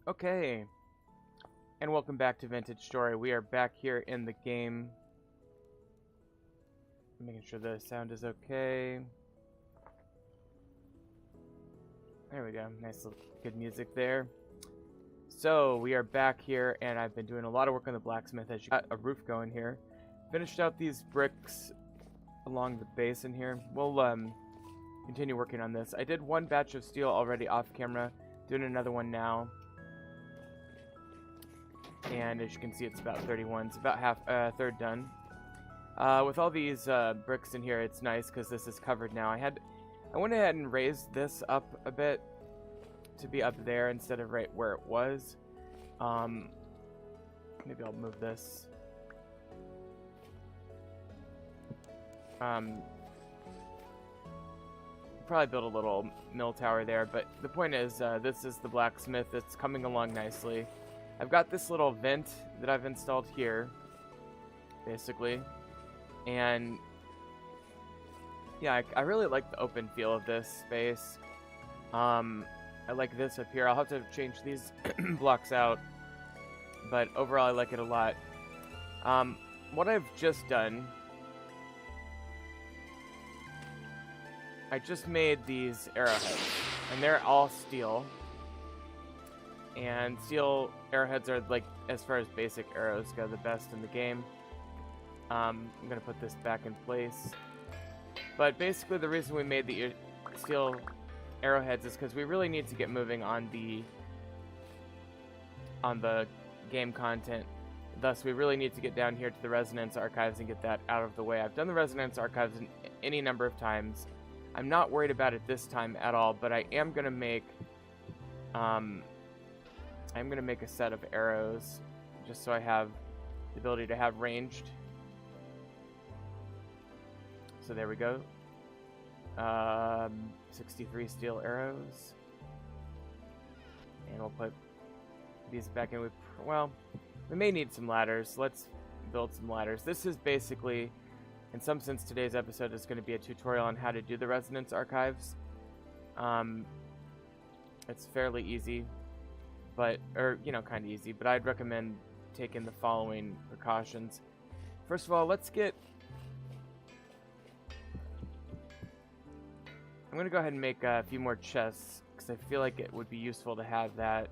Okay, and welcome back to Vintage Story. We are back here in the game. Making sure the sound is okay. There we go. Nice little good music there. So, we are back here, and I've been doing a lot of work on the blacksmith as you got a roof going here. Finished out these bricks along the basin here. We'll continue working on this. I did one batch of steel already off camera. Doing another one now. And as you can see, it's about 31. It's about half, third done. With all these bricks in here, it's nice because this is covered now. I went ahead and raised this up a bit to be up there instead of right where it was. Maybe I'll move this. Probably build a little mill tower there, but the point is, this is the blacksmith. It's coming along nicely. I've got this little vent that I've installed here, basically, and yeah, I really like the open feel of this space. I like this up here. I'll have to change these blocks out, but overall I like it a lot. What I've just done, I just made these arrowheads, and they're all steel. And steel arrowheads are, like, as far as basic arrows go, the best in the game. I'm going to put this back in place. But basically the reason we made the steel arrowheads is because we really need to get moving on the game content. Thus, we really need to get down here to the Resonance Archives and get that out of the way. I've done the Resonance Archives any number of times. I'm not worried about it this time at all, but I am going to make... I'm going to make a set of arrows, just so I have the ability to have ranged. So there we go. 63 steel arrows. And we'll put these back in. Well, we may need some ladders. Let's build some ladders. This is basically, in some sense, today's episode is going to be a tutorial on how to do the Resonance Archives. It's fairly easy. Or, you know, kind of easy, but I'd recommend taking the following precautions. First of all, let's get... I'm going to go ahead and make a few more chests, because I feel like it would be useful to have that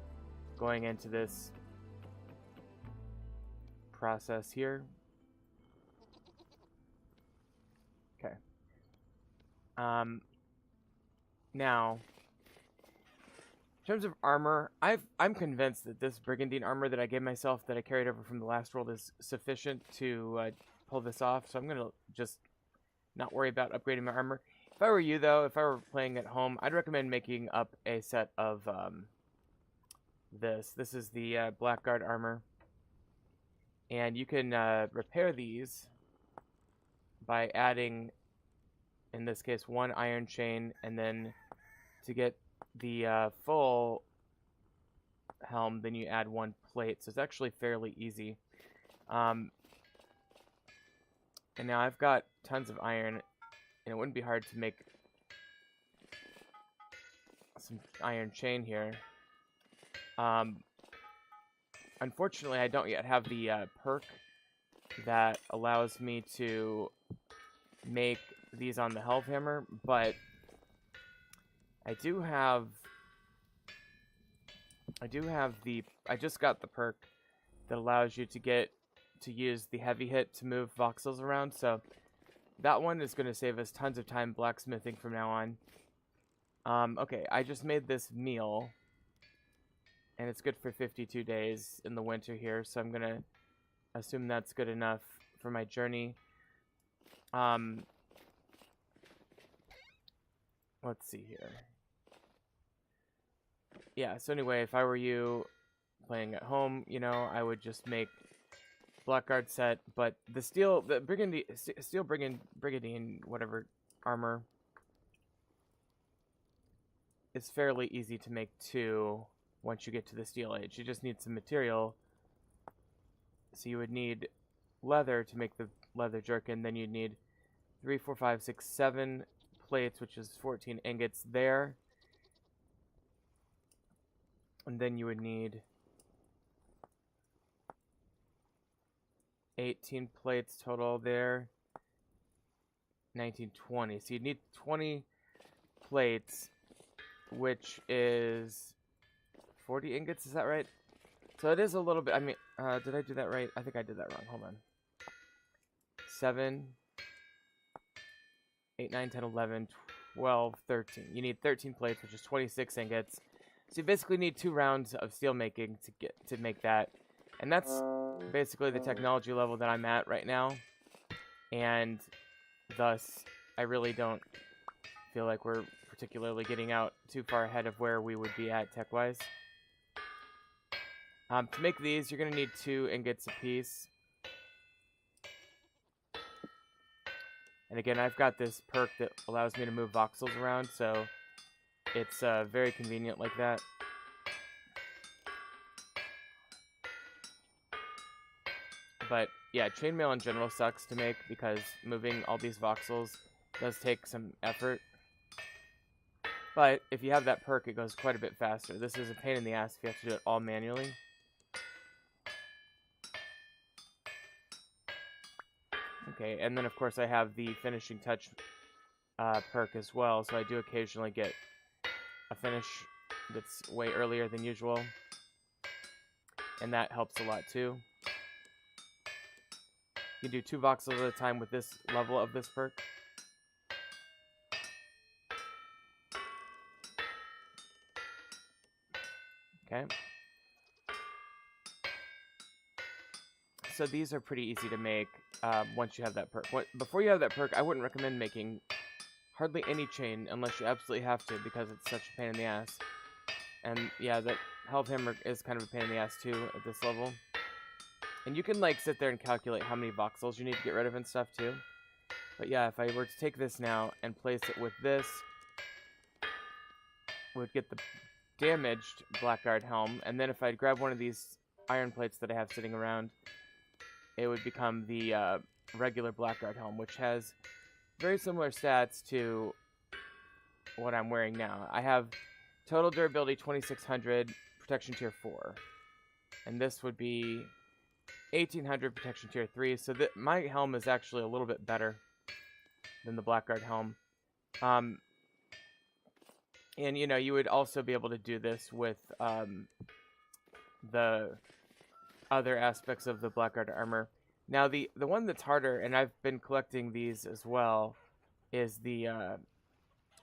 going into this process here. Okay. Now... in terms of armor, I'm convinced that this Brigandine armor that I gave myself that I carried over from the last world is sufficient to pull this off. So I'm going to just not worry about upgrading my armor. If I were you, though, if I were playing at home, I'd recommend making up a set of this. This is the Blackguard armor. And you can repair these by adding, in this case, one iron chain, and then to get the full helm, then you add one plate. So it's actually fairly easy. And now I've got tons of iron, and it wouldn't be hard to make some iron chain here. Unfortunately, I don't yet have the perk that allows me to make these on the Helvhammer, but I just got the perk that allows you to use the heavy hit to move voxels around, so that one is going to save us tons of time blacksmithing from now on. Okay, I just made this meal, and it's good for 52 days in the winter here, so I'm going to assume that's good enough for my journey. Let's see here. Yeah, so anyway, if I were you playing at home, you know, I would just make Blackguard set, but the steel Brigandine, whatever, armor is fairly easy to make too once you get to the Steel Age. You just need some material. So you would need leather to make the leather jerkin, then you'd need 3, 4, 5, 6, 7 plates, which is 14 ingots there. And then you would need 18 plates total there. 19, 20. So you'd need 20 plates, which is 40 ingots. Is that right? So it is a little bit. I mean, did I do that right? I think I did that wrong. Hold on. 7, 8, 9, 10, 11, 12, 13. You need 13 plates, which is 26 ingots. So you basically need 2 rounds of steel making to make that. And that's basically the technology level that I'm at right now. And thus, I really don't feel like we're particularly getting out too far ahead of where we would be at tech-wise. To make these, you're going to need 2 ingots apiece. And again, I've got this perk that allows me to move voxels around, so it's very convenient like that. But yeah, chainmail in general sucks to make because moving all these voxels does take some effort. But if you have that perk, it goes quite a bit faster. This is a pain in the ass if you have to do it all manually. Okay, and then of course I have the finishing touch perk as well, so I do occasionally get a finish that's way earlier than usual. And that helps a lot too. You can do 2 voxels at a time with this level of this perk. Okay. So these are pretty easy to make once you have that perk. Before you have that perk, I wouldn't recommend making hardly any chain unless you absolutely have to, because it's such a pain in the ass. And yeah, that Helve Hammer is kind of a pain in the ass too at this level. And you can like sit there and calculate how many voxels you need to get rid of and stuff too. But yeah, if I were to take this now and place it with this, we would get the damaged Blackguard helm. And then if I'd grab one of these iron plates that I have sitting around, it would become the regular Blackguard helm, which has very similar stats to what I'm wearing now. I have total durability 2600, protection tier 4. And this would be 1800 protection tier 3. So my helm is actually a little bit better than the Blackguard helm. And you know, you would also be able to do this with the other aspects of the Blackguard armor. Now the one that's harder, and I've been collecting these as well, is the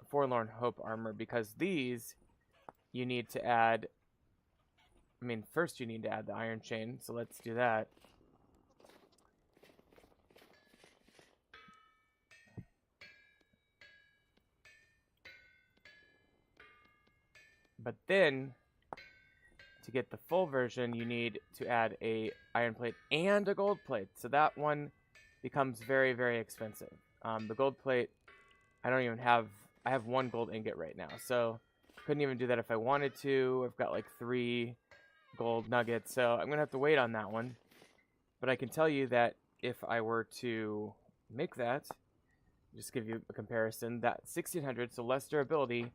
Forlorn Hope armor, because these you need to add. I mean, first you need to add the iron chain, so let's do that. But then, to get the full version, you need to add a iron plate and a gold plate. So that one becomes very, very expensive. The gold plate, I don't even have. I have 1 gold ingot right now, so couldn't even do that if I wanted to. I've got like 3 gold nuggets, so I'm gonna have to wait on that one. But I can tell you that if I were to make that, just give you a comparison, that 1600, so less durability,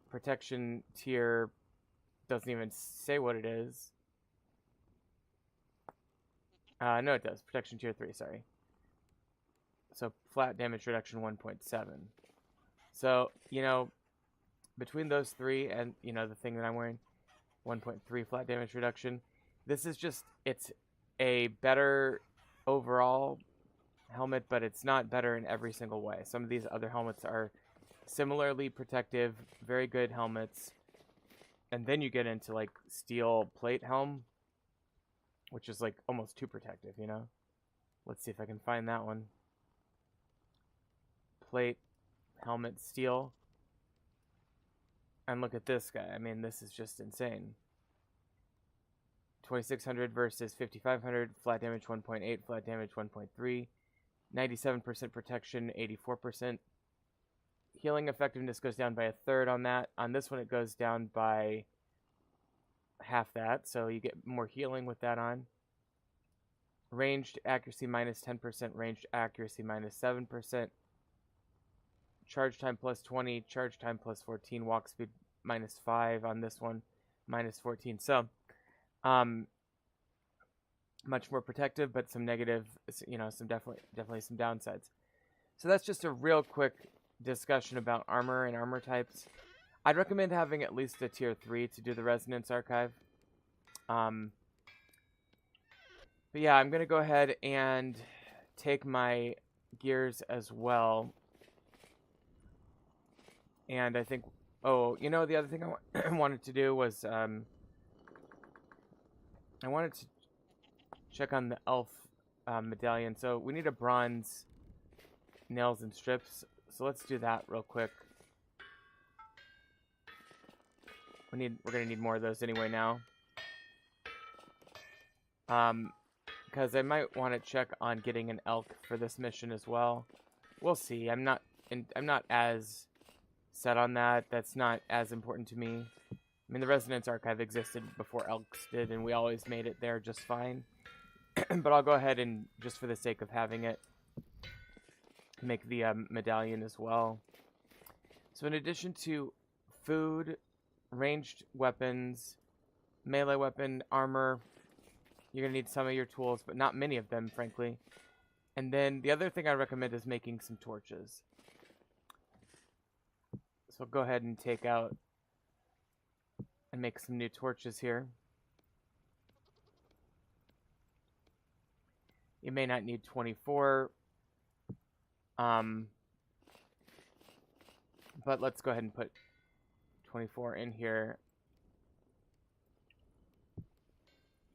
protection tier doesn't even say what it is. No, it does. Protection tier 3, sorry. So flat damage reduction 1.7. So, you know, between those 3 and, you know, the thing that I'm wearing, 1.3 flat damage reduction, this is just, it's a better overall helmet, but it's not better in every single way. Some of these other helmets are similarly protective, very good helmets. And then you get into like steel plate helm, which is like almost too protective, you know? Let's see if I can find that one. Plate, helmet, steel. And look at this guy. I mean, this is just insane. 2600 versus 5500, flat damage 1.8, flat damage 1.3, 97% protection, 84%. Healing effectiveness goes down by a third on that. On this one, it goes down by half that, so you get more healing with that on. Ranged accuracy minus 10%, ranged accuracy minus 7%. Charge time plus 20, charge time plus 14, walk speed minus 5 on this one. minus 14. So, much more protective, but some negative, some definitely some downsides. So that's just a real quick discussion about armor and armor types. I'd recommend having at least a tier 3 to do the Resonance Archive. But yeah, I'm going to go ahead and take my gears as well. And I think, the other thing I wanted to do was, I wanted to check on the elf medallion. So we need a bronze nails and strips. So let's do that real quick. We're gonna need more of those anyway now. Because I might want to check on getting an elk for this mission as well. We'll see. I'm not as set on that. That's not as important to me. I mean, the Resonance Archive existed before elks did, and we always made it there just fine. But I'll go ahead and, just for the sake of having it, make the medallion as well. So in addition to food, ranged weapons, melee weapon, armor, you're going to need some of your tools, but not many of them, frankly. And then the other thing I recommend is making some torches. So I'll go ahead and take out and make some new torches here. You may not need 24. But let's go ahead and put 24 in here.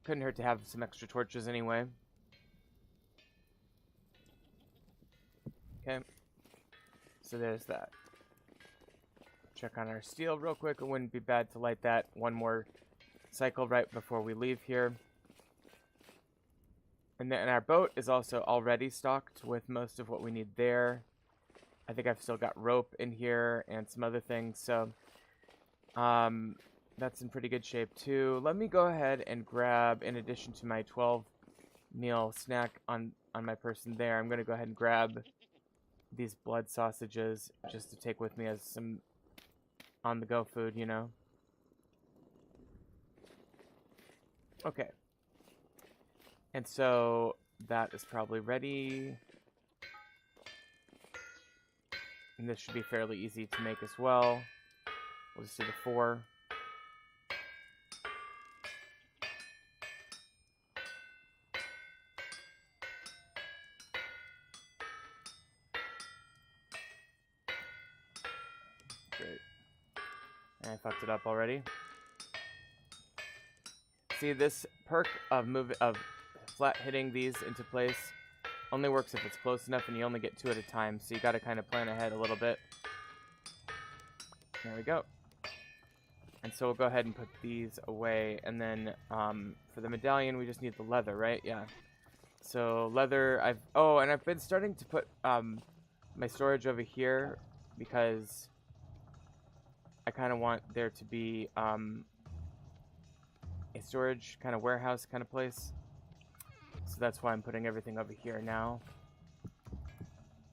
Couldn't hurt to have some extra torches anyway. Okay. So there's that. Check on our steel real quick. It wouldn't be bad to light that one more cycle right before we leave here. And then our boat is also already stocked with most of what we need there. I think I've still got rope in here and some other things, so that's in pretty good shape too. Let me go ahead and grab, in addition to my 12 meal snack on my person there, I'm going to go ahead and grab these blood sausages just to take with me as some on-the-go food, you know. Okay. And so that is probably ready. And this should be fairly easy to make as well. We'll just do the 4. Great. And I fucked it up already. See, this perk of flat hitting these into place only works if it's close enough, and you only get 2 at a time, so you got to kind of plan ahead a little bit. There we go. And so we'll go ahead and put these away, and then for the medallion we just need the leather, right? Yeah. So leather, and I've been starting to put my storage over here because I kind of want there to be a storage kind of warehouse kind of place. So that's why I'm putting everything over here now.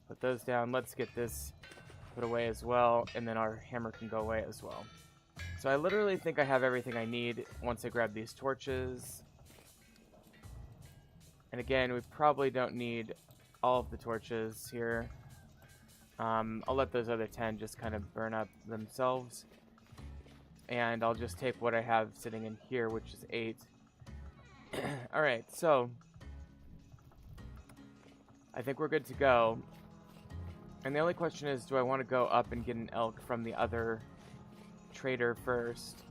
Put those down. Let's get this put away as well, and then our hammer can go away as well. So I literally think I have everything I need once I grab these torches. And again, we probably don't need all of the torches here. I'll let those other 10 just kind of burn up themselves. And I'll just take what I have sitting in here, which is 8. Alright, so I think we're good to go. And the only question is, do I want to go up and get an elk from the other trader first?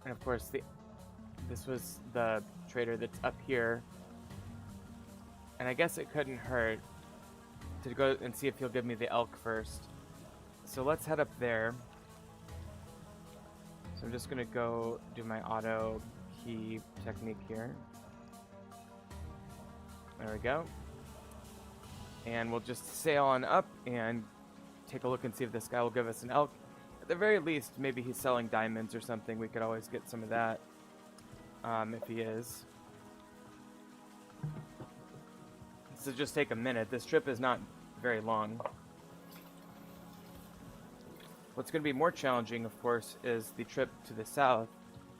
And of course, this was the trader that's up here. And I guess it couldn't hurt to go and see if he'll give me the elk first. So let's head up there. So I'm just going to go do my auto key technique here. There we go. And we'll just sail on up and take a look and see if this guy will give us an elk. At the very least, maybe he's selling diamonds or something. We could always get some of that if he is. to just take a minute. This trip is not very long. What's going to be more challenging, of course, is the trip to the south,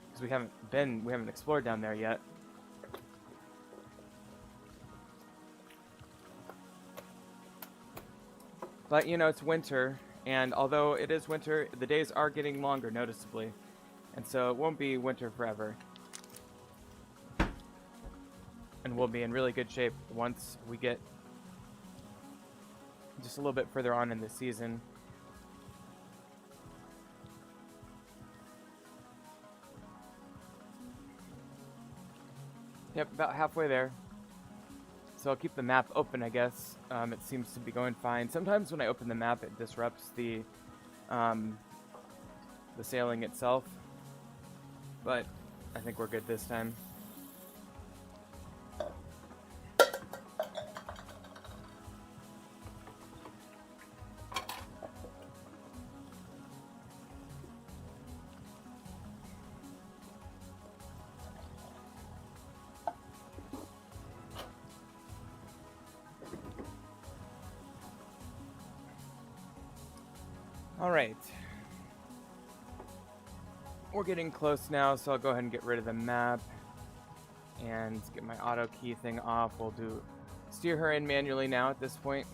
because we haven't explored down there yet. But, you know, it's winter, and although it is winter, the days are getting longer noticeably, and so it won't be winter forever. And we'll be in really good shape once we get just a little bit further on in the season. Yep, about halfway there. So I'll keep the map open, I guess. It seems to be going fine. Sometimes when I open the map, it disrupts the sailing itself. But I think we're good this time. All right. We're getting close now, so I'll go ahead and get rid of the map and get my auto key thing off. We'll steer her in manually now at this point.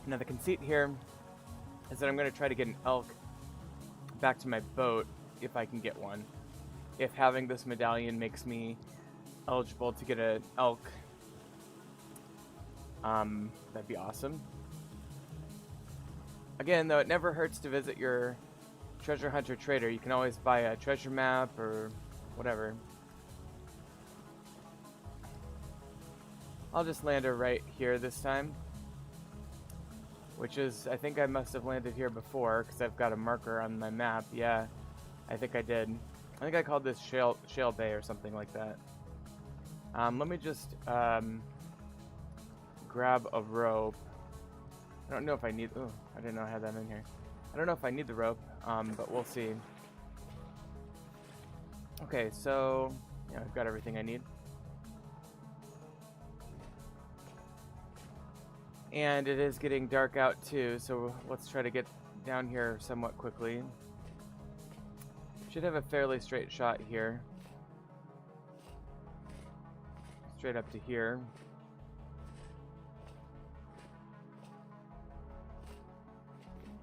Now the conceit here is that I'm going to try to get an elk back to my boat if I can get one. If having this medallion makes me eligible to get an elk, that'd be awesome. Again, though, it never hurts to visit your treasure hunter trader. You can always buy a treasure map or whatever. I'll just land her right here this time, which is, I think I must have landed here before because I've got a marker on my map. Yeah, I think I did. I think I called this Shale Bay or something like that. Let me just grab a rope. I don't know if I need... Oh, I didn't know I had that in here. I don't know if I need the rope, but we'll see. Okay, so... yeah, I've got everything I need. And it is getting dark out too, so let's try to get down here somewhat quickly. Should have a fairly straight shot here. Straight up to here.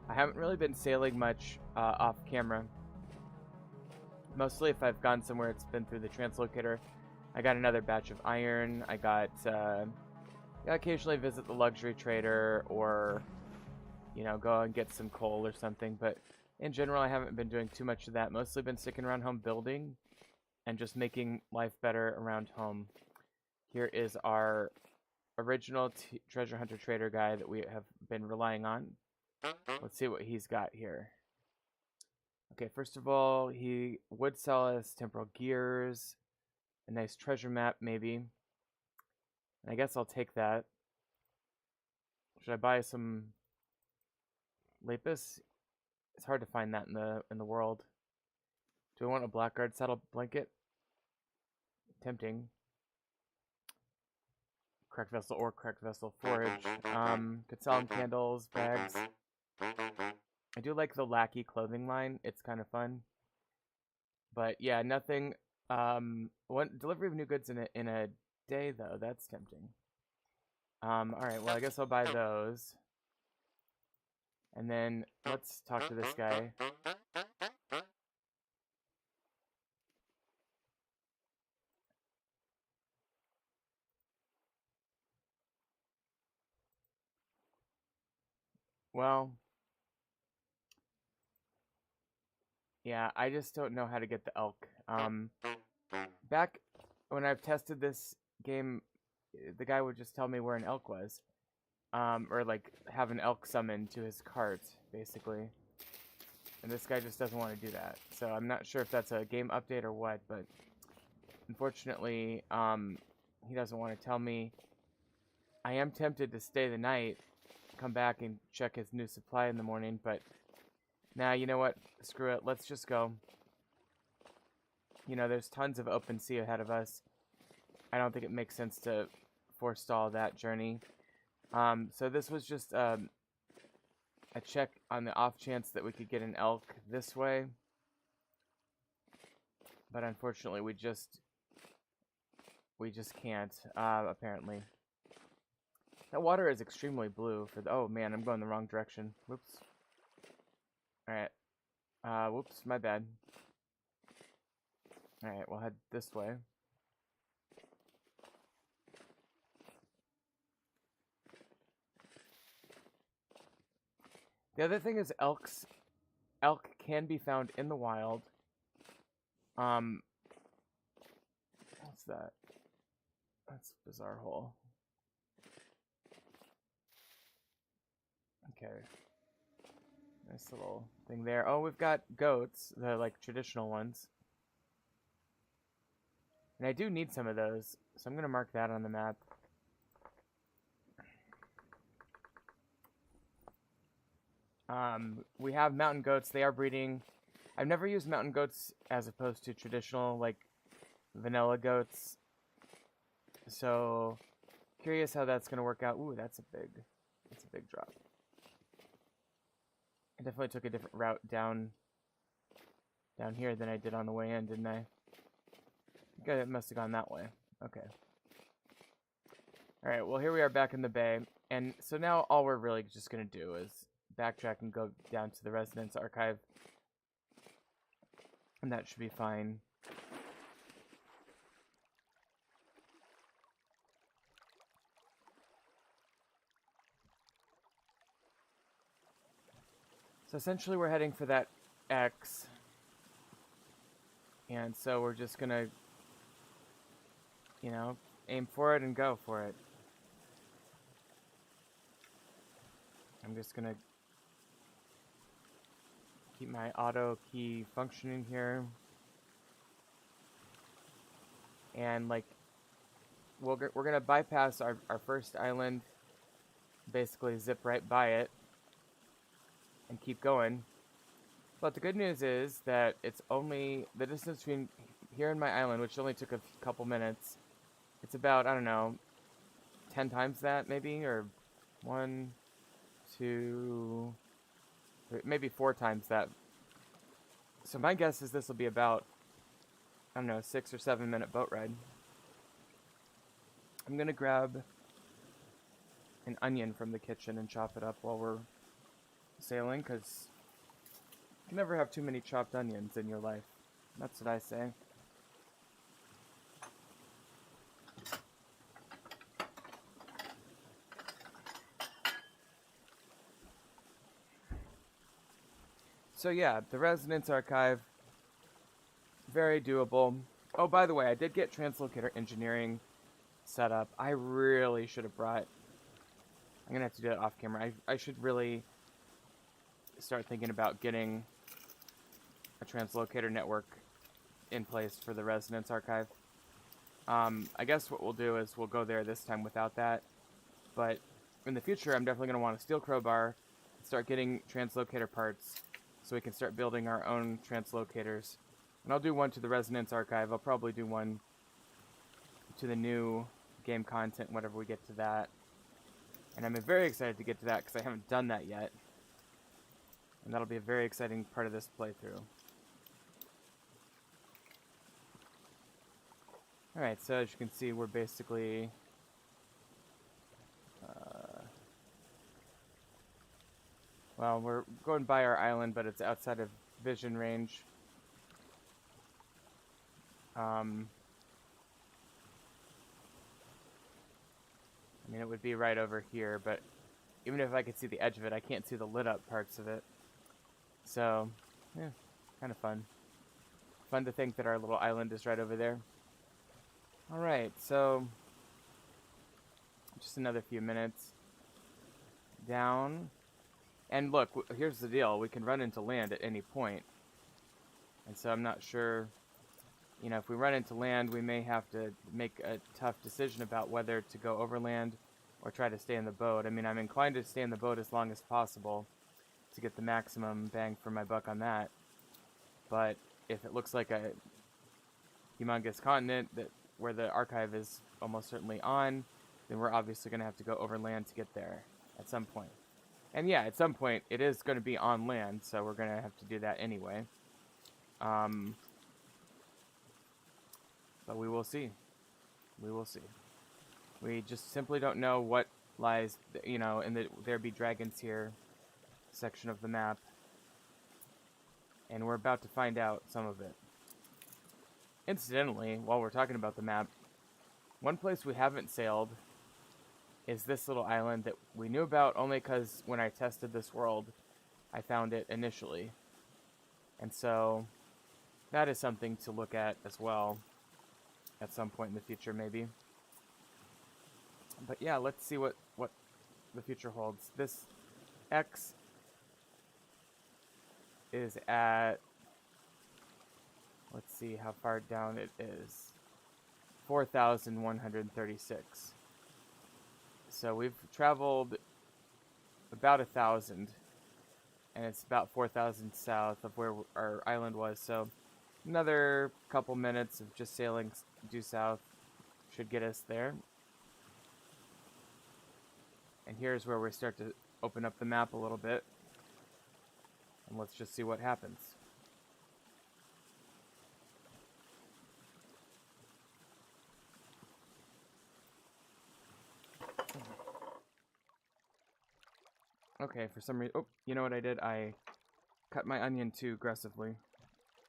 I haven't really been sailing much off camera. Mostly if I've gone somewhere, it's been through the translocator. I got another batch of iron. I occasionally visit the luxury trader or, you know, go and get some coal or something. But in general, I haven't been doing too much of that. Mostly been sticking around home building and just making life better around home. Here is our original treasure hunter trader guy that we have been relying on. Let's see what he's got here. Okay, first of all, he would sell us temporal gears, a nice treasure map maybe. And I guess I'll take that. Should I buy some lapis? It's hard to find that in the world. Do I want a blackguard saddle blanket? Tempting. Cracked vessel or cracked vessel forage. Could sell them candles, bags. I do like the lackey clothing line. It's kind of fun. But yeah, nothing. One delivery of new goods in a day though. That's tempting. All right. Well, I guess I'll buy those. And then let's talk to this guy. Well, yeah, I just don't know how to get the elk. Back when I've tested this game, the guy would just tell me where an elk was. Or like have an elk summoned to his cart, basically. And this guy just doesn't want to do that. So I'm not sure if that's a game update or what, but unfortunately, he doesn't want to tell me. I am tempted to stay the night, come back and check his new supply in the morning, but Nah, you know what? Screw it. Let's just go. You know, there's tons of open sea ahead of us. I don't think it makes sense to forestall that journey. So this was just a check on the off chance that we could get an elk this way. But unfortunately, we just can't, apparently. That water is extremely blue for the... Oh, man, I'm going the wrong direction. Whoops. Alright. Whoops, my bad. Alright, we'll head this way. The other thing is elk can be found in the wild. What's that? That's Bizarre Hole. Okay. Nice little thing there. Oh, we've got goats, the like traditional ones. And I do need some of those, so I'm gonna mark that on the map. We have mountain goats. They are breeding. I've never used mountain goats as opposed to traditional, like, vanilla goats. So, curious how that's gonna work out. Ooh, that's a big drop. I definitely took a different route down here than I did on the way in, didn't I? I think I must have gone that way. Okay. Alright, well, here we are back in the bay. And so now all we're really just gonna do is backtrack and go down to the Resonance Archive. And that should be fine. So essentially we're heading for that X. And so we're just gonna, you know, aim for it and go for it. I'm just gonna keep my auto key functioning here. And like, we're gonna bypass our first island, basically zip right by it, and keep going. But the good news is that it's only the distance between here and my island, which only took a couple minutes. It's about, I don't know, 10 times that maybe, or 1, 2, 3, maybe 4 times that. So my guess is this will be about, I don't know, 6 or 7 minute boat ride. I'm gonna grab an onion from the kitchen and chop it up while we're sailing, because you can never have too many chopped onions in your life. That's what I say. So yeah, the Resonance Archive, very doable. Oh, by the way, I did get translocator engineering set up. I really should have brought... I'm going to have to do it off camera. I should really start thinking about getting a translocator network in place for the Resonance Archive. I guess what we'll do is we'll go there this time without that. But in the future, I'm definitely going to want a steel crowbar, start getting translocator parts, so we can start building our own translocators. And I'll do one to the Resonance Archive. I'll probably do one to the new game content whenever we get to that. And I'm very excited to get to that because I haven't done that yet. And that'll be a very exciting part of this playthrough. Alright, so as you can see, we're basically... well, we're going by our island, but it's outside of vision range. I mean, it would be right over here, but even if I could see the edge of it, I can't see the lit up parts of it. So, yeah, kind of fun. Fun to think that our little island is right over there. Alright, so just another few minutes. Down. And look, here's the deal. We can run into land at any point. And so I'm not sure, you know, if we run into land, we may have to make a tough decision about whether to go overland or try to stay in the boat. I mean, I'm inclined to stay in the boat as long as possible to get the maximum bang for my buck on that. But if it looks like a humongous continent where the archive is almost certainly on, then we're obviously going to have to go over land to get there at some point. And yeah, at some point it is going to be on land, so we're going to have to do that anyway. But we will see. We will see. We just simply don't know what lies, in the There Be Dragons Here section of the map. And we're about to find out some of it. Incidentally, while we're talking about the map, one place we haven't sailed is this little island that we knew about only because when I tested this world, I found it initially. And so that is something to look at as well at some point in the future, maybe. But yeah, let's see what the future holds. This X is at, let's see how far down it is, 4,136. So we've traveled about 1,000, and it's about 4,000 south of where our island was. So another couple minutes of just sailing due south should get us there. And here's where we start to open up the map a little bit. And let's just see what happens. Okay, for some reason... Oh, you know what I did? I cut my onion too aggressively.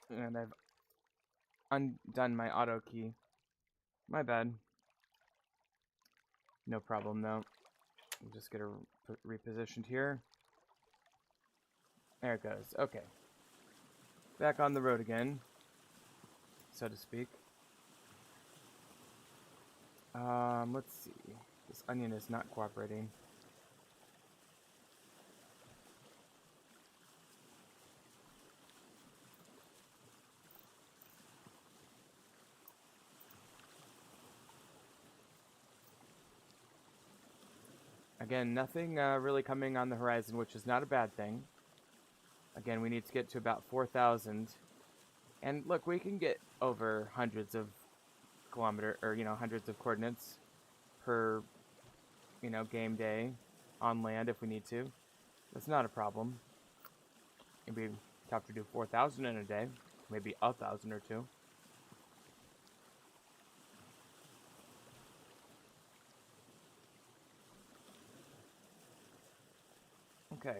And I've undone my auto key. My bad. No problem, though. We'll just get it repositioned here. There it goes. Okay. Back on the road again, so to speak. Let's see. This onion is not cooperating. Again, nothing really coming on the horizon, which is not a bad thing. Again, we need to get to about 4,000. And look, we can get over hundreds of hundreds of coordinates per, game day on land if we need to. That's not a problem. It'd be tough to do 4,000 in a day, maybe 1,000 or two. Okay. I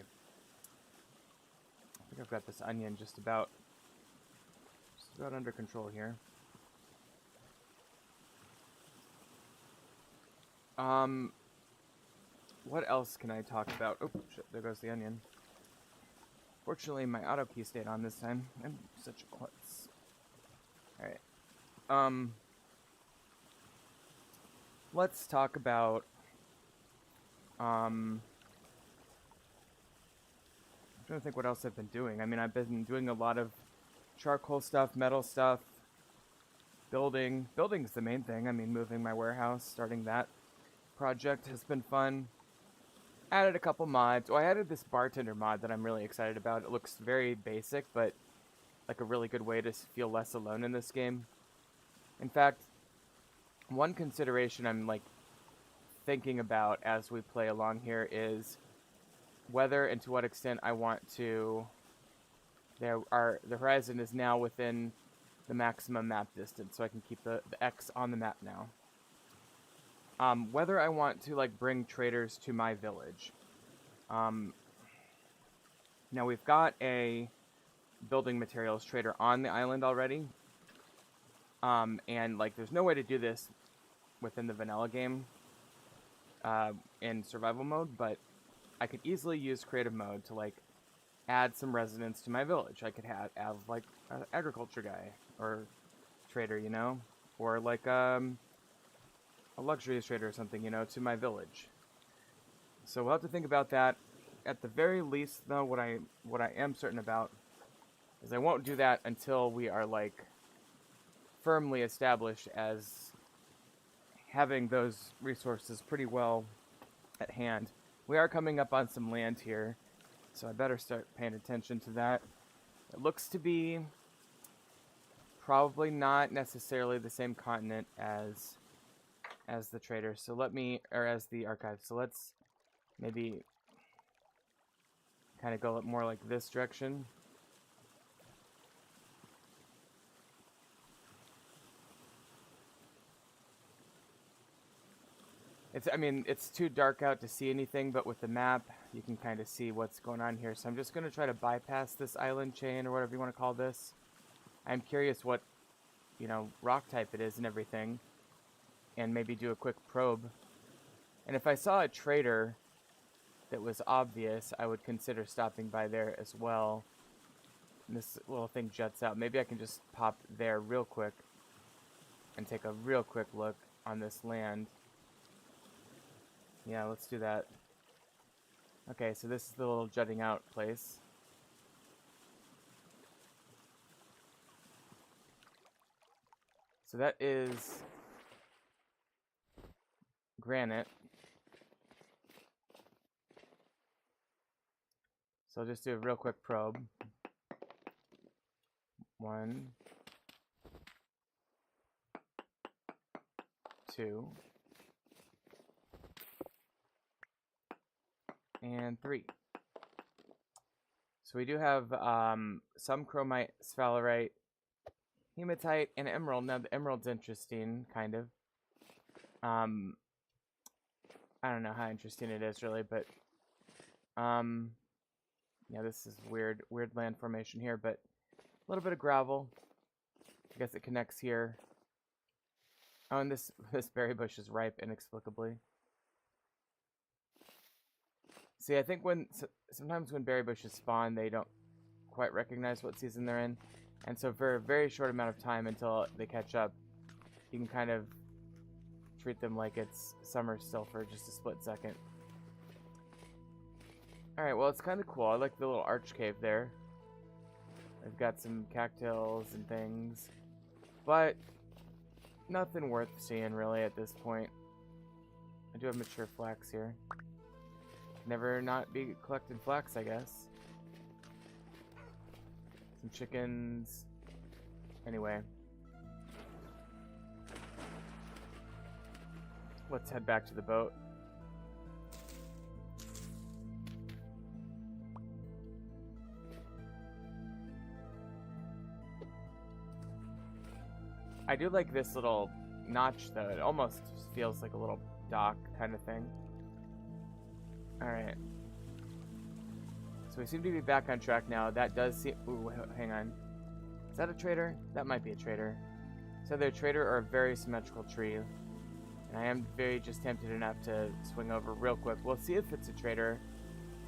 think I've got this onion just about under control here. What else can I talk about? Oh, shit, there goes the onion. Fortunately, my auto key stayed on this time. I'm such a klutz. Alright. Let's talk about, I'm trying to think what else I've been doing. I mean, I've been doing a lot of charcoal stuff, metal stuff, building. Building's the main thing. I mean, moving my warehouse, starting that project has been fun. Added a couple mods. Oh, I added this bartender mod that I'm really excited about. It looks very basic, but like a really good way to feel less alone in this game. In fact, one consideration I'm like thinking about as we play along here is whether and to what extent I want to... the horizon is now within the maximum map distance, so I can keep the X on the map now. Whether I want to like bring traders to my village. Now we've got a building materials trader on the island already. And like there's no way to do this within the vanilla game in survival mode, but I could easily use creative mode to like add some residents to my village. I could have like an agriculture guy or trader, or like a luxurious trader or something, to my village. So we'll have to think about that. At the very least, though, what I am certain about is I won't do that until we are like firmly established as having those resources pretty well at hand. We are coming up on some land here. So I better start paying attention to that. It looks to be probably not necessarily the same continent as the trader. So let me, or as the archive. So let's maybe kind of go more like this direction. I mean, it's too dark out to see anything, but with the map, you can kind of see what's going on here. So I'm just going to try to bypass this island chain, or whatever you want to call this. I'm curious what, rock type it is and everything, and maybe do a quick probe. And if I saw a trader that was obvious, I would consider stopping by there as well. And this little thing juts out. Maybe I can just pop there real quick and take a real quick look on this land. Yeah, let's do that. Okay, so this is the little jutting out place. So that is granite. So I'll just do a real quick probe. 1, 2, and 3. So we do have some chromite, sphalerite, hematite, and emerald. Now the emerald's interesting, kind of. I don't know how interesting it is really, but yeah, this is weird land formation here, but a little bit of gravel. I guess it connects here. Oh, and this berry bush is ripe inexplicably. See, I think sometimes when berry bushes spawn, they don't quite recognize what season they're in. And so for a very short amount of time until they catch up, you can kind of treat them like it's summer still for just a split second. Alright, well, it's kind of cool. I like the little arch cave there. I've got some cactuses and things, but nothing worth seeing really at this point. I do have mature flax here. Never not be collecting flax, I guess. Some chickens. Anyway. Let's head back to the boat. I do like this little notch though. It almost feels like a little dock kind of thing. Alright. So we seem to be back on track now. That does seem... Ooh, hang on. Is that a trader? That might be a trader. So either a trader or a very symmetrical tree. And I am very just tempted enough to swing over real quick. We'll see if it's a trader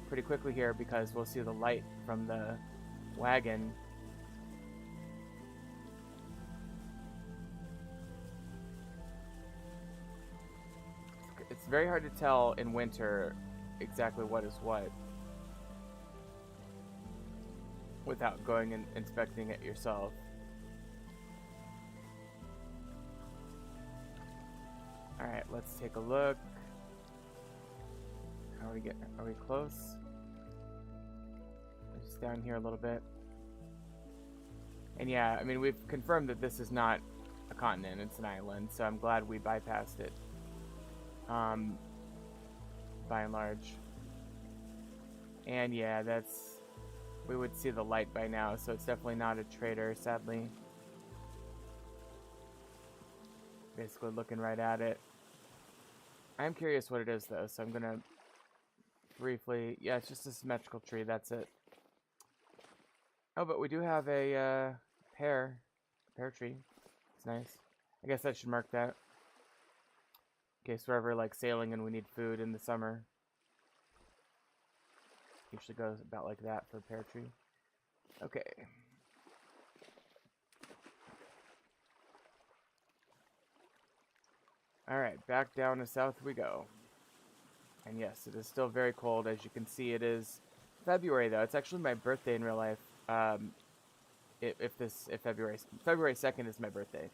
pretty quickly here because we'll see the light from the wagon. It's very hard to tell in winter exactly what is what without going and inspecting it yourself. Alright, let's take a look. Are we close? Just down here a little bit. And yeah, I mean, we've confirmed that this is not a continent, it's an island, so I'm glad we bypassed it. By and large. And yeah, we would see the light by now, so it's definitely not a trader, sadly. Basically looking right at it. I'm curious what it is though, so I'm gonna briefly... Yeah, it's just a symmetrical tree, that's it. Oh, but we do have a pear tree. It's nice. I guess I should mark that. In case we're ever like sailing and we need food in the summer. Usually goes about like that for a pear tree. Okay. Alright, back down to south we go. And yes, it is still very cold. As you can see, it is February though. It's actually my birthday in real life. If February 2nd is my birthday.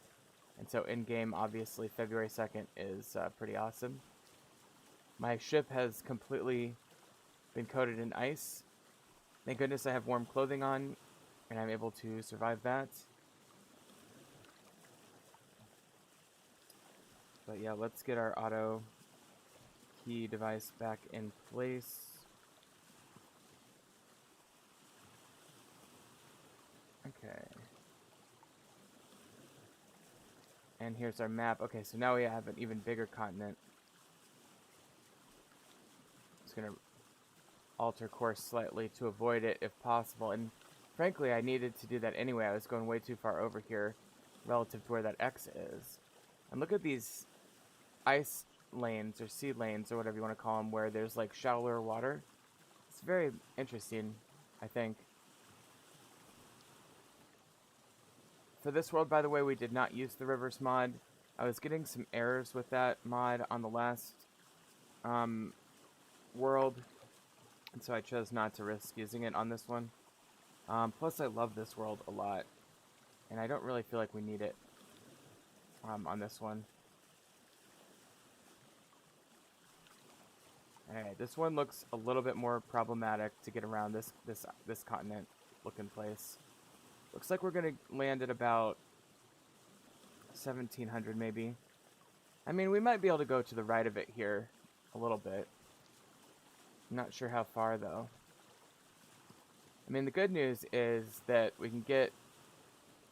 And so in-game, obviously, February 2nd is pretty awesome. My ship has completely been coated in ice. Thank goodness I have warm clothing on, and I'm able to survive that. But yeah, let's get our auto key device back in place. Okay. And here's our map. Okay, so now we have an even bigger continent. Just gonna alter course slightly to avoid it if possible. And frankly, I needed to do that anyway. I was going way too far over here relative to where that X is. And look at these ice lanes or sea lanes or whatever you want to call them, where there's like shallower water. It's very interesting, I think. For this world, by the way, we did not use the rivers mod. I was getting some errors with that mod on the last world, and so I chose not to risk using it on this one. Plus, I love this world a lot, and I don't really feel like we need it on this one. Alright, this one looks a little bit more problematic to get around this continent looking place. Looks like we're gonna land at about 1700 maybe. I mean, we might be able to go to the right of it here a little bit. I'm not sure how far though. I mean, the good news is that we can get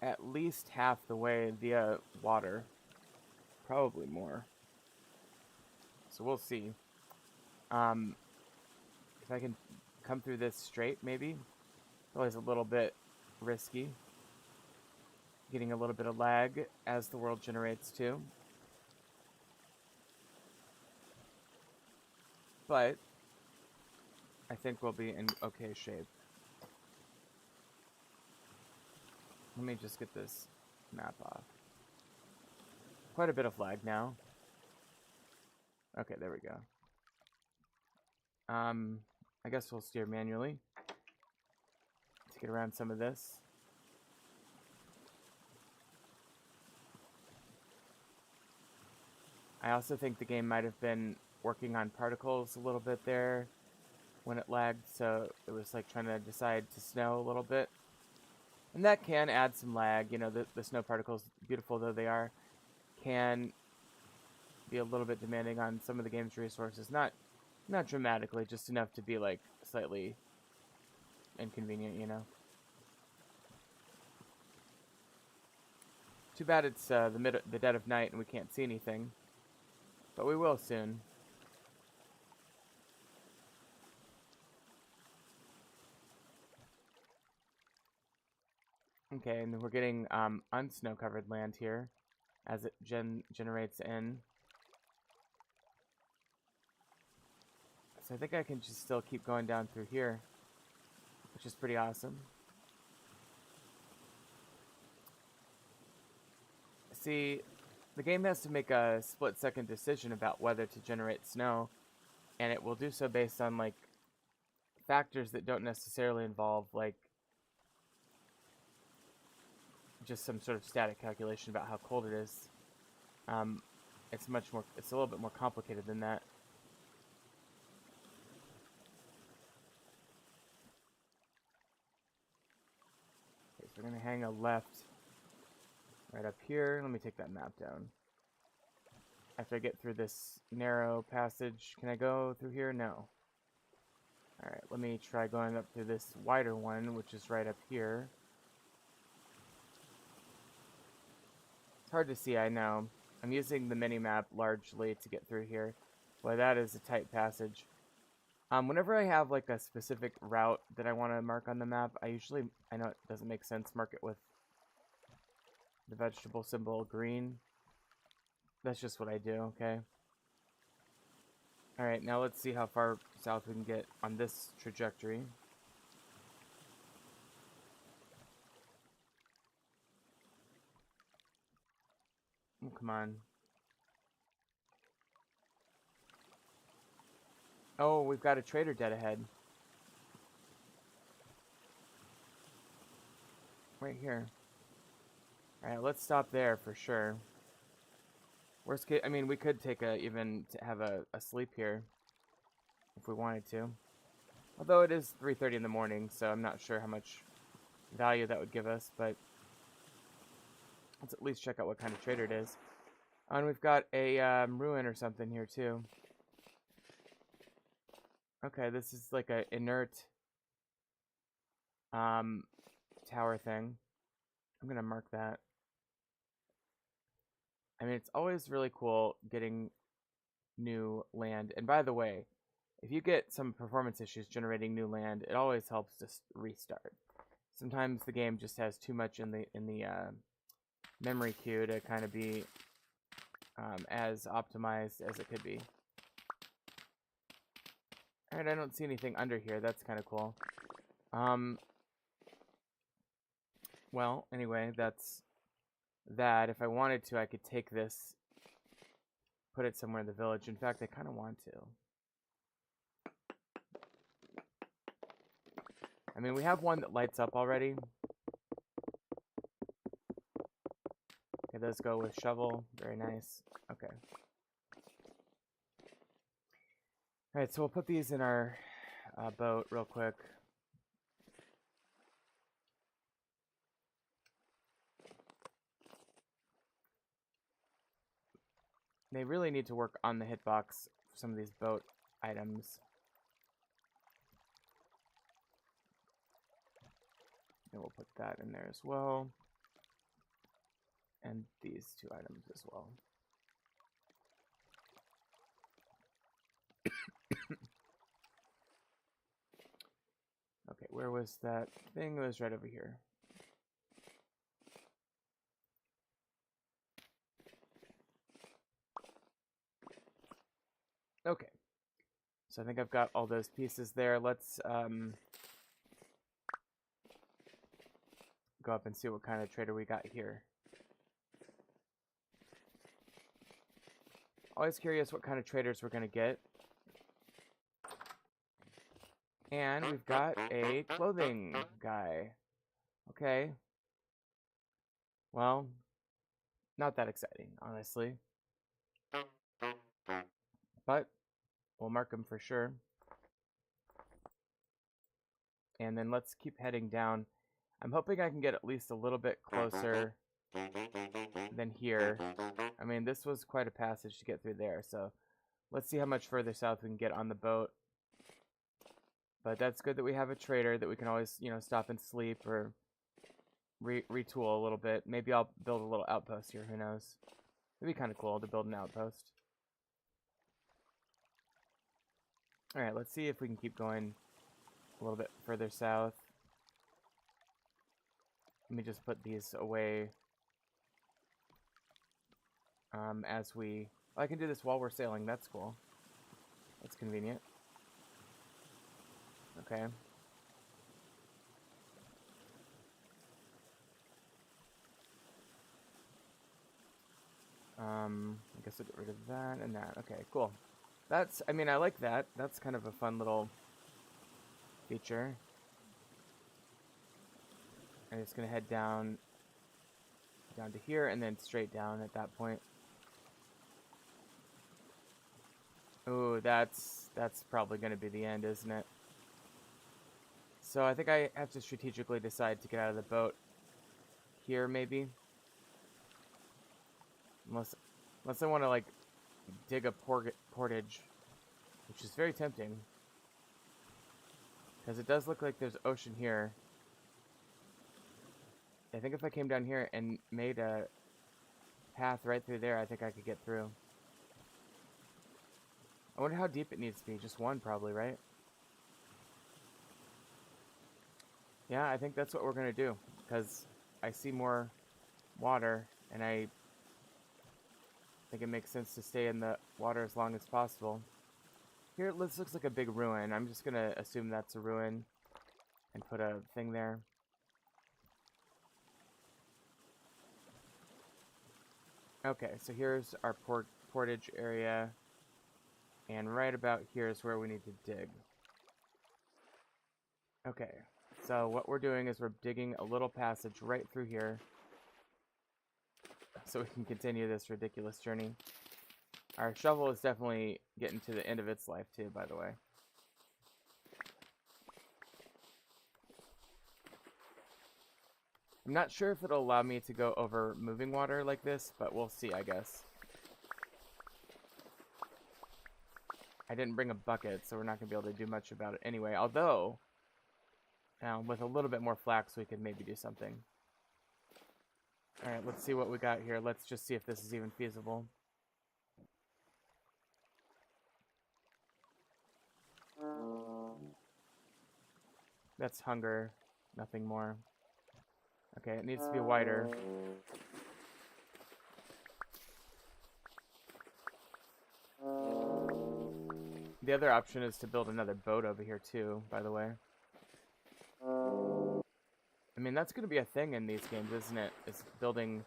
at least half the way via water. Probably more. So we'll see. If I can come through this straight, maybe. Always a little bit risky. Getting a little bit of lag as the world generates too. But I think we'll be in okay shape. Let me just get this map off. Quite a bit of lag now. Okay, there we go. I guess we'll steer manually to get around some of this. I also think the game might have been working on particles a little bit there when it lagged, so it was like trying to decide to snow a little bit. And that can add some lag, you know, the snow particles, beautiful though they are, can be a little bit demanding on some of the game's resources. Not dramatically, just enough to be like slightly inconvenient, you know. Too bad it's the dead of night and we can't see anything, but we will soon. Okay, and we're getting unsnow-covered land here as it generates in. So I think I can just still keep going down through here, which is pretty awesome. See, the game has to make a split-second decision about whether to generate snow, and it will do so based on, like, factors that don't necessarily involve, like, just some sort of static calculation about how cold it is. It's a little bit more complicated than that. Okay, so we're gonna hang a left right up here. Let me take that map down. After I get through this narrow passage, can I go through here? No. Alright, let me try going up through this wider one, which is right up here. It's hard to see, I know. I'm using the mini-map largely to get through here. Boy, that is a tight passage. Whenever I have like a specific route that I want to mark on the map, I know it doesn't make sense, mark it with the vegetable symbol green. That's just what I do, okay? Alright, now let's see how far south we can get on this trajectory. Oh, come on. Oh, we've got a trader dead ahead. Right here. Alright, let's stop there for sure. Worst case, I mean, we could take even to have a sleep here if we wanted to. Although it is 3:30 in the morning, so I'm not sure how much value that would give us, but let's at least check out what kind of trader it is. And we've got a ruin or something here too. Okay, this is like a inert tower thing. I'm gonna mark that. I mean, it's always really cool getting new land. And by the way, if you get some performance issues generating new land, it always helps to restart. Sometimes the game just has too much in the memory queue to kind of be as optimized as it could be. Alright, I don't see anything under here. That's kind of cool. Well, anyway, that's that. If I wanted to, I could take this, put it somewhere in the village. In fact, I kind of want to. I mean, we have one that lights up already. Okay, those go with shovel. Very nice. Okay. Alright, so we'll put these in our boat real quick. They really need to work on the hitbox for some of these boat items. And we'll put that in there as well. And these two items as well. Okay, where was that thing? It was right over here. Okay. So I think I've got all those pieces there. Let's go up and see what kind of trader we got here. Always curious what kind of traders we're going to get. And we've got a clothing guy. Okay. Well, not that exciting, honestly. But we'll mark him for sure. And then let's keep heading down. I'm hoping I can get at least a little bit closer than here. I mean, this was quite a passage to get through there, so let's see how much further south we can get on the boat. But that's good that we have a trader that we can always, you know, stop and sleep or retool a little bit. Maybe I'll build a little outpost here, who knows. It'd be kind of cool to build an outpost. Alright, let's see if we can keep going a little bit further south. Let me just put these away as we... Oh, I can do this while we're sailing. That's cool. That's convenient. Okay. I guess I'll get rid of that and that. Okay, cool. That's, I mean, I like that. That's kind of a fun little feature. I'm just gonna head down to here and then straight down at that point. Ooh, that's probably gonna be the end, isn't it? So I think I have to strategically decide to get out of the boat here, maybe. Unless I want to, like, dig a portage, which is very tempting. Because it does look like there's ocean here. I think if I came down here and made a path right through there, I think I could get through. I wonder how deep it needs to be. Just one, probably, right? Yeah, I think that's what we're going to do. Because I see more water, and I think it makes sense to stay in the water as long as possible. Here, this looks like a big ruin. I'm just going to assume that's a ruin and put a thing there. Okay, so here's our portage area. And right about here is where we need to dig. Okay, so what we're doing is we're digging a little passage right through here. So we can continue this ridiculous journey. Our shovel is definitely getting to the end of its life too, by the way. I'm not sure if it'll allow me to go over moving water like this, but we'll see, I guess. I didn't bring a bucket, so we're not going to be able to do much about it anyway. Although, with a little bit more flax, we could maybe do something. Alright, let's see what we got here. Let's just see if this is even feasible. That's hunger, nothing more. Okay, it needs to be wider. The other option is to build another boat over here too, by the way. I mean, that's going to be a thing in these games, isn't it? It's building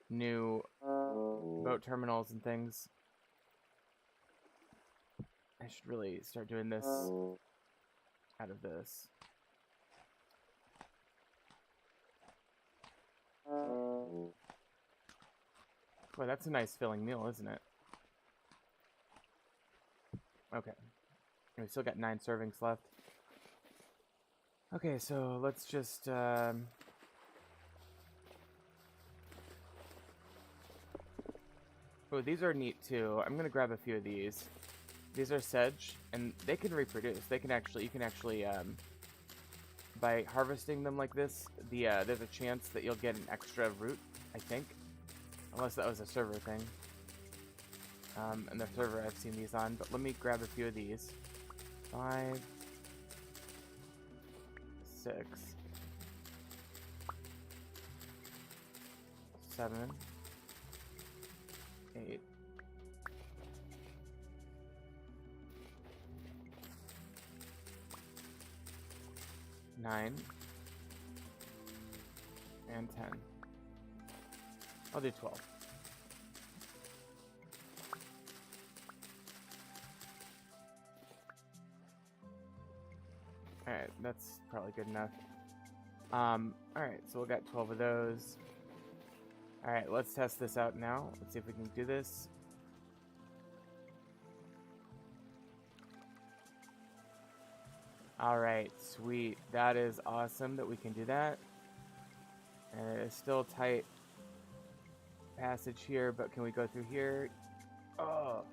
new boat terminals and things. I should really start doing this out of this. Boy, that's a nice filling meal, isn't it? Okay. We still got 9 servings left. Okay, so let's just... Oh, these are neat too. I'm gonna grab a few of these. These are sedge, and they can reproduce. They can actually... You can actually... by harvesting them like this, there's a chance that you'll get an extra root, I think. Unless that was a server thing. And the server I've seen these on, but let me grab a few of these. 5, 6, 7, 8, 9, and 10. I'll do 12. Alright, that's probably good enough. Alright, so we got 12 of those. Alright, let's test this out now. Let's see if we can do this. Alright, sweet. That is awesome that we can do that. And it is still tight passage here, but can we go through here? Oh!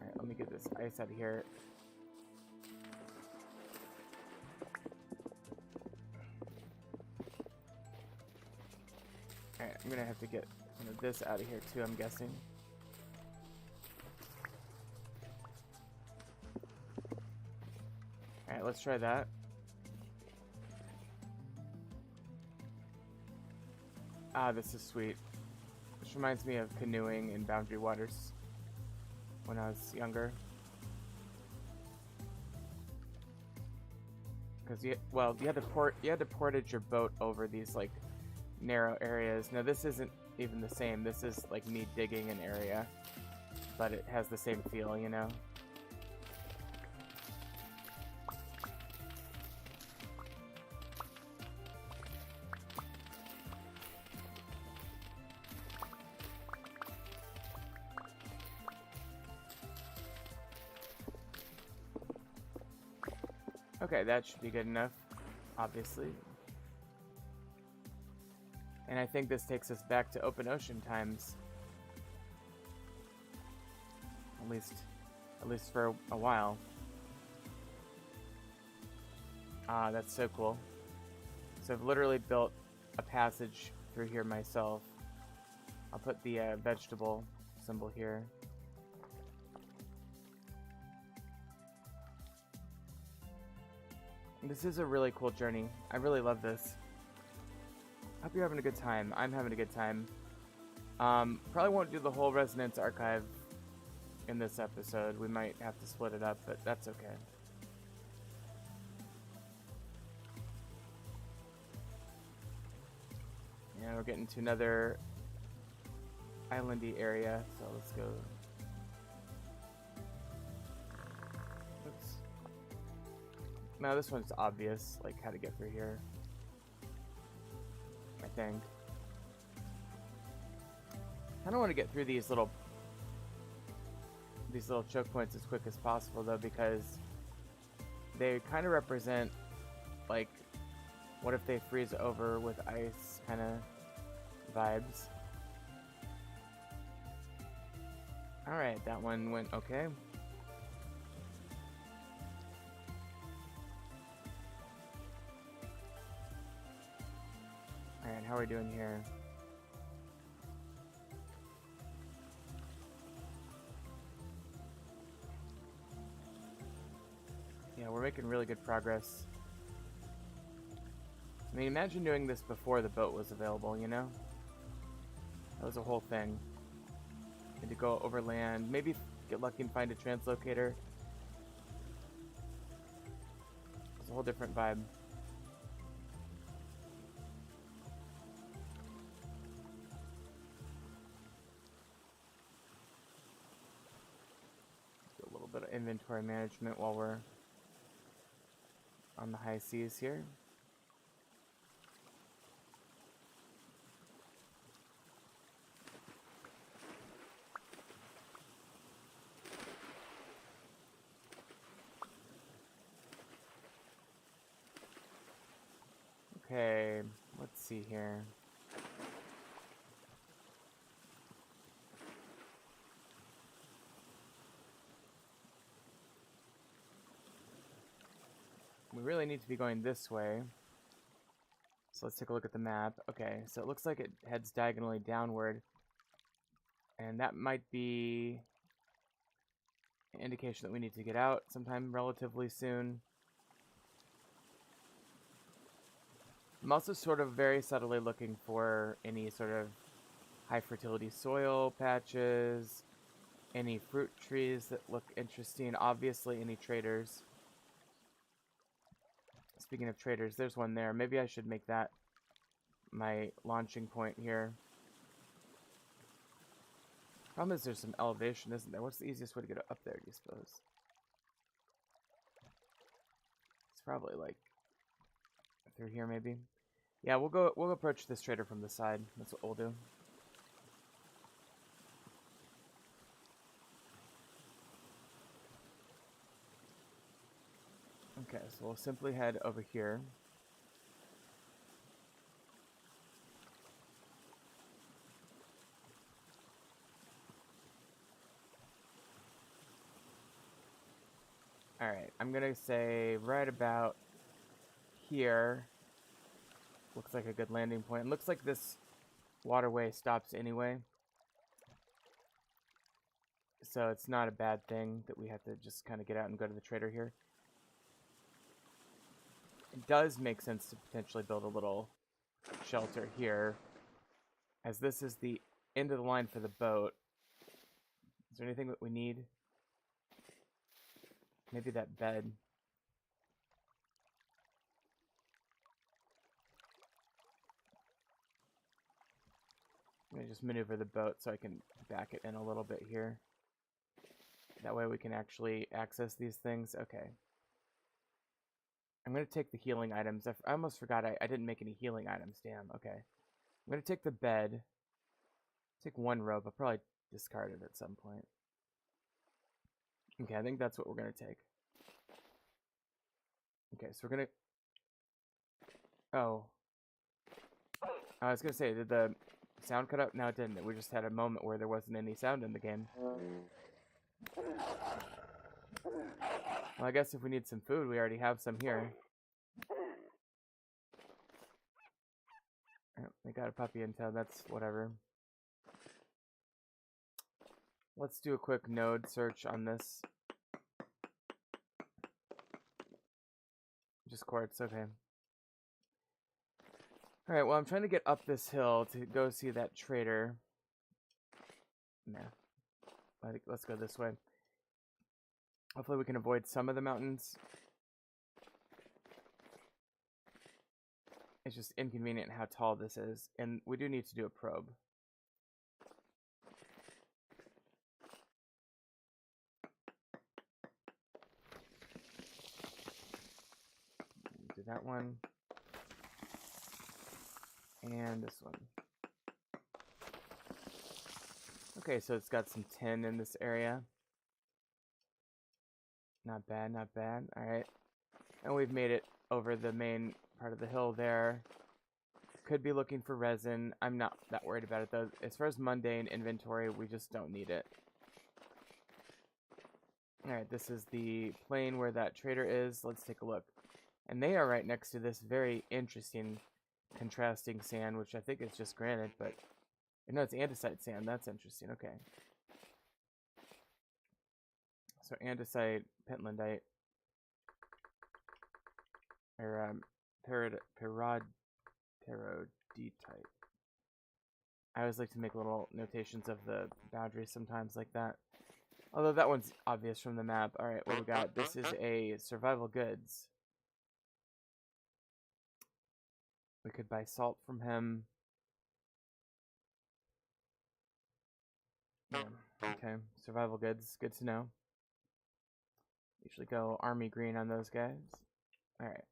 Alright, let me get this ice out of here. Alright, I'm gonna have to get some of this out of here too, I'm guessing. Alright, let's try that. Ah, this is sweet. This reminds me of canoeing in Boundary Waters when I was younger. Because you had to portage your boat over these like narrow areas. Now this isn't even the same. This is like me digging an area, but it has the same feel, you know. Okay, that should be good enough, obviously. And I think this takes us back to open ocean times. At least for a while. Ah, that's so cool. So I've literally built a passage through here myself. I'll put the vegetable symbol here. This is a really cool journey. I really love this. Hope you're having a good time. I'm having a good time. Probably won't do the whole Resonance archive in this episode. We might have to split it up, but that's okay. Yeah, we're getting to another islandy area, so let's go. Oops. Now this one's obvious, like how to get through here. I think. I don't want to get through these little choke points as quick as possible though, because they kind of represent like What if they freeze over with ice kind of vibes? Alright, that one went okay. Alright, how are we doing here? Yeah, we're making really good progress. I mean, imagine doing this before the boat was available, you know? That was a whole thing. Had to go overland, maybe get lucky and find a translocator. It's a whole different vibe. Do a little bit of inventory management while we're on the high seas here. Okay, let's see here. We really need to be going this way. So let's take a look at the map. Okay, so it looks like it heads diagonally downward. And that might be an indication that we need to get out sometime relatively soon. I'm also sort of very subtly looking for any sort of high fertility soil patches, any fruit trees that look interesting, obviously any traders. Speaking of traders, there's one there. Maybe I should make that my launching point here. Problem is there's some elevation, isn't there? What's the easiest way to get up there, do you suppose? It's probably like through here maybe. Yeah, we'll approach this trader from the side. That's what we'll do. Okay, so we'll simply head over here. Alright, I'm gonna say right about here. Looks like a good landing point. It looks like this waterway stops anyway. So it's not a bad thing that we have to just kind of get out and go to the trader here. It does make sense to potentially build a little shelter here, as this is the end of the line for the boat. Is there anything that we need? Maybe that bed. I'm gonna just maneuver the boat so I can back it in a little bit here. That way we can actually access these things. Okay. I'm going to take the healing items. I almost forgot I didn't make any healing items. Damn, okay. I'm going to take the bed. Take one rope. I'll probably discard it at some point. Okay, I think that's what we're going to take. Okay, so we're going to... Oh. I was going to say, did the sound cut out? No, it didn't. We just had a moment where there wasn't any sound in the game. Well, I guess if we need some food, we already have some here. Oh, they got a puppy in town, that's whatever. Let's do a quick node search on this. Just quartz, okay. Alright, well, I'm trying to get up this hill to go see that trader. Nah. I think let's go this way. Hopefully we can avoid some of the mountains. It's just inconvenient how tall this is. And we do need to do a probe. Do that one. And this one. Okay, so it's got some tin in this area. Not bad, not bad. Alright. And we've made it over the main part of the hill there. Could be looking for resin. I'm not that worried about it though. As far as mundane inventory, we just don't need it. Alright, this is the plain where that trader is. Let's take a look. And they are right next to this very interesting contrasting sand, which I think is just granite, but no, it's andesite sand. That's interesting. Okay. So andesite, pentlandite, or perodotite. I always like to make little notations of the boundaries sometimes like that. Although that one's obvious from the map. Alright, what we got? This is a survival goods. We could buy salt from him. Yeah, okay, survival goods. Good to know. Usually go army green on those guys. Alright.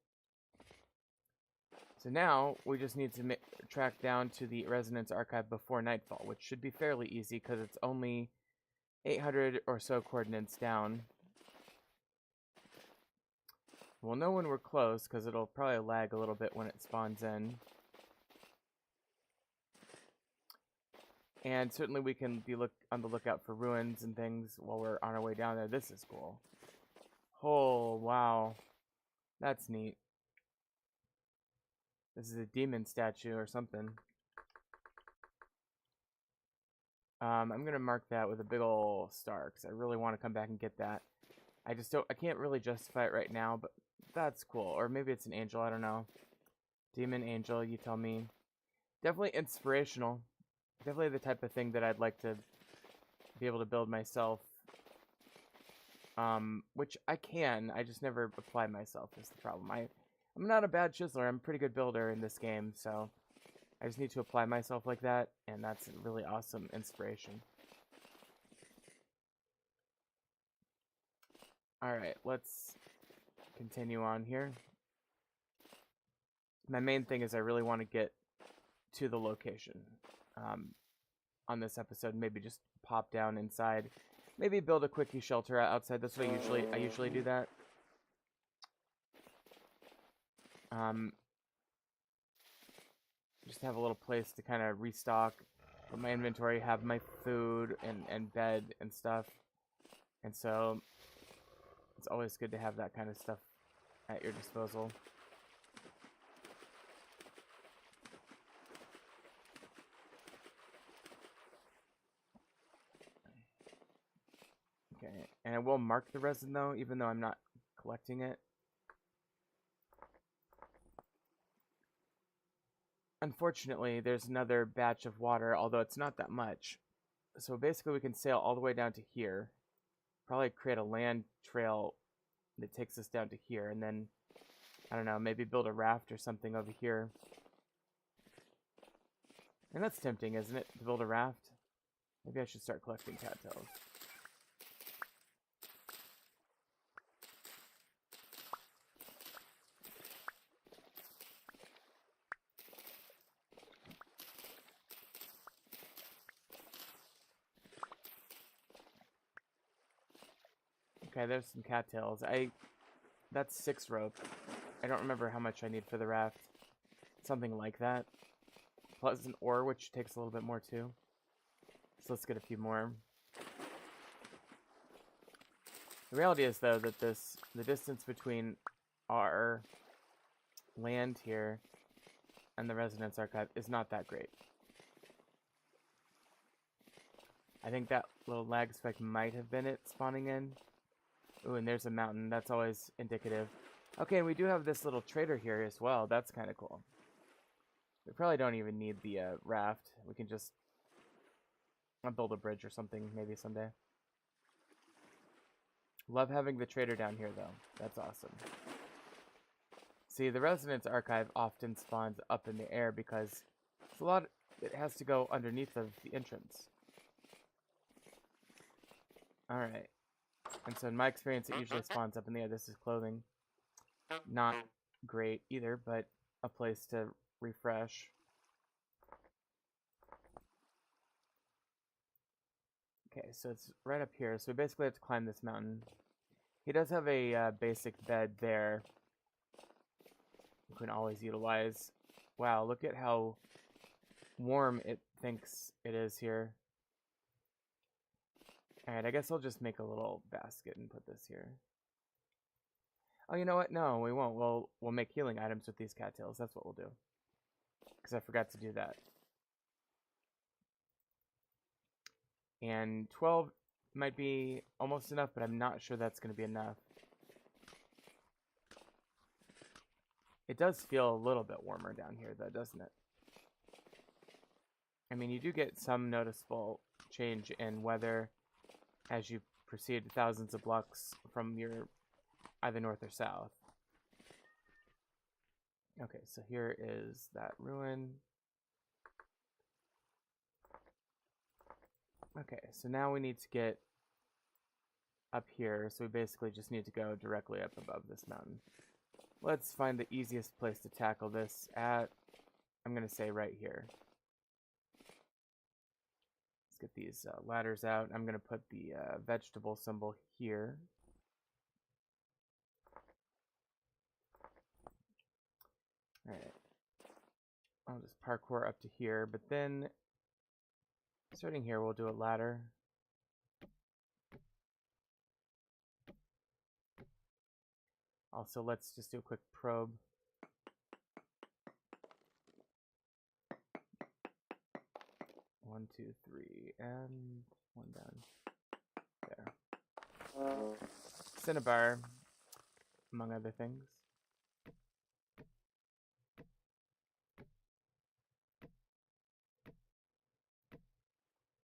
So now we just need to track down to the Resonance Archive before nightfall, which should be fairly easy because it's only 800 or so coordinates down. We'll know when we're close because it'll probably lag a little bit when it spawns in. And certainly we can be on the lookout for ruins and things while we're on our way down there. This is cool. Oh, wow. That's neat. This is a demon statue or something. I'm going to mark that with a big ol' star because I really want to come back and get that. I can't really justify it right now, but that's cool. Or maybe it's an angel, I don't know. Demon, angel, you tell me. Definitely inspirational. Definitely the type of thing that I'd like to be able to build myself. Which I can, I just never apply myself is the problem. I'm not a bad chiseler, I'm a pretty good builder in this game, so I just need to apply myself like that, and that's a really awesome inspiration. Alright, let's continue on here. My main thing is I really want to get to the location on this episode. Maybe just pop down inside. Maybe build a quickie shelter outside. That's what I usually do that. Just have a little place to kind of restock, put my inventory, have my food and bed and stuff. And so it's always good to have that kind of stuff at your disposal. Okay, and I will mark the resin though, even though I'm not collecting it. Unfortunately, there's another batch of water, although it's not that much. So basically we can sail all the way down to here. Probably create a land trail that takes us down to here, and then, I don't know, maybe build a raft or something over here. And that's tempting, isn't it, to build a raft? Maybe I should start collecting cattails. Okay, there's some cattails. That's 6 rope. I don't remember how much I need for the raft. Something like that. Plus an ore, which takes a little bit more too. So let's get a few more. The reality is, though, that the distance between our land here and the Resonance Archive is not that great. I think that little lag spike might have been it spawning in. Ooh, and there's a mountain. That's always indicative. Okay, and we do have this little trader here as well. That's kind of cool. We probably don't even need the raft. We can just build a bridge or something maybe someday. Love having the trader down here, though. That's awesome. See, the Resonance Archive often spawns up in the air because it's a lot. It has to go underneath of the entrance. All right. And so in my experience, it usually spawns up in the air. This is clothing. Not great either, but a place to refresh. Okay, so it's right up here. So we basically have to climb this mountain. He does have a basic bed there. you can always utilize. Wow, look at how warm it thinks it is here. Alright, I guess I'll just make a little basket and put this here. Oh, you know what? No, we won't. We'll make healing items with these cattails. That's what we'll do. Because I forgot to do that. And 12 might be almost enough, but I'm not sure that's going to be enough. It does feel a little bit warmer down here, though, doesn't it? I mean, you do get some noticeable change in weather as you proceed thousands of blocks from your either north or south. Okay, so here is that ruin. Okay, so now we need to get up here, so we basically just need to go directly up above this mountain. Let's find the easiest place to tackle this at, I'm going to say right here. Let's get these ladders out. I'm going to put the vegetable symbol here. Alright. I'll just parkour up to here, but then starting here, we'll do a ladder. Also, let's just do a quick probe. One, two, three, and one down. There. Cinnabar, among other things.